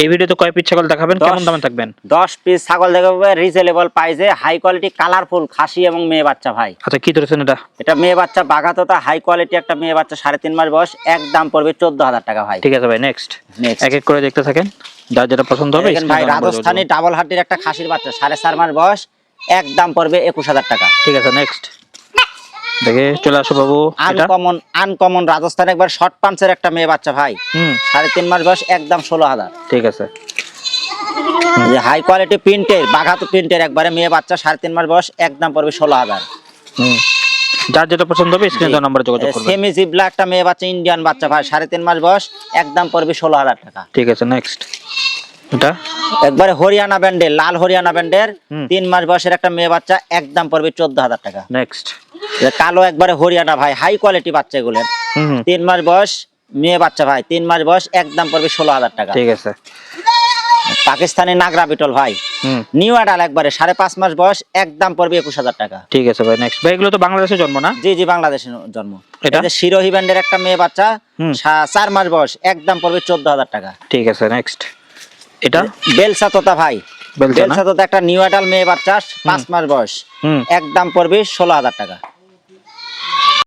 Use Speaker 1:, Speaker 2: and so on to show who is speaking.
Speaker 1: এই ভিডিওতে কয় পিস ছাগল দেখাবেন, কেমন দামে থাকবেন?
Speaker 2: 10 পিস ছাগল দেখাবে রিজনেবল প্রাইসে, হাই কোয়ালিটি কালারফুল খাসি এবং মেয়ে বাচ্চা ভাই।
Speaker 1: আচ্ছা, কি ধরেছেন এটা?
Speaker 2: এটা মেয়ে বাচ্চা বাঘাতোতা হাই কোয়ালিটি একটা মেয়ে বাচ্চা 3.5 মাস বয়স, একদম পড়বে 14,000 টাকা ভাই।
Speaker 1: ঠিক আছে ভাই, নেক্সট
Speaker 2: Next।
Speaker 1: এক এক করে দেখতে থাকেন, যার যেটা পছন্দ হবে।
Speaker 2: দেখেন ভাই, রাজস্থানি ডাবল হাড্ডির একটা খাসির বাচ্চা 4.5 মাস বয়স, একদম পড়বে 21,000 টাকা।
Speaker 1: ঠিক আছে, নেক্সট দেখে চলে আসো বাবু। এটা
Speaker 2: আনকমন রাজস্থান একবার শর্ট পাঞ্চের একটা মেয়ে বাচ্চা ভাই, 3.5 মাস বয়স, একদম 16,000।
Speaker 1: ঠিক আছে,
Speaker 2: যে হাই কোয়ালিটি প্রিন্টের বাঘাতো প্রিন্টের একবারে মেয়ে বাচ্চা 3.5 মাস বয়স, একদম পড়বে 16,000।
Speaker 1: যার যেটা পছন্দ হবে স্ক্রিনে দেওয়া নম্বরে যোগাযোগ করবেন।
Speaker 2: সেমি জিবলা একটা মেয়ে বাচ্চা ইন্ডিয়ান বাচ্চা ভাই, 3.5 মাস বয়স, একদম পড়বে 16,000 টাকা।
Speaker 1: ঠিক আছে, নেক্সট এটা
Speaker 2: একবারে হরিয়ানা ব্যান্ডের, লাল হরিয়ানা ব্যান্ডের 3 মাস বয়সের একটা মেয়ে বাচ্চা, একদম পড়বে 14,000 টাকা।
Speaker 1: নেক্সট
Speaker 2: কালো একবারে হরিয়ানা ভাই, হাই কোয়ালিটি বাচ্চা এগুলো, 3 মাস বয়স মেয়ে বাচ্চা ভাই, 3 মাস বয়স, একদম পড়বে 16,000 টাকা।
Speaker 1: ঠিক আছে,
Speaker 2: পাকিস্তানি নাগরা বিটল ভাই, নিউ অ্যাডাল একবারে 5.5 মাস বয়স, একদম পড়বে 21,000 টাকা।
Speaker 1: ঠিক আছে ভাই, নেক্সট ভাই। এগুলো তো বাংলাদেশে জন্ম না?
Speaker 2: জি জি, বাংলাদেশের জন্ম।
Speaker 1: এটা
Speaker 2: এটা শিরোহী ব্যান্ডের একটা মেয়ে বাচ্চা 4 মাস বয়স, একদম পড়বে 14,000 টাকা।
Speaker 1: ঠিক আছে, নেক্সট এটা
Speaker 2: বেলসা তোতা ভাই,
Speaker 1: বেলসা না?
Speaker 2: বেলসা তোতা একটা নিউ অ্যাডাল মেয়ে বাচ্চা 5 মাস বয়স, একদম পড়বে 16,000 টাকা।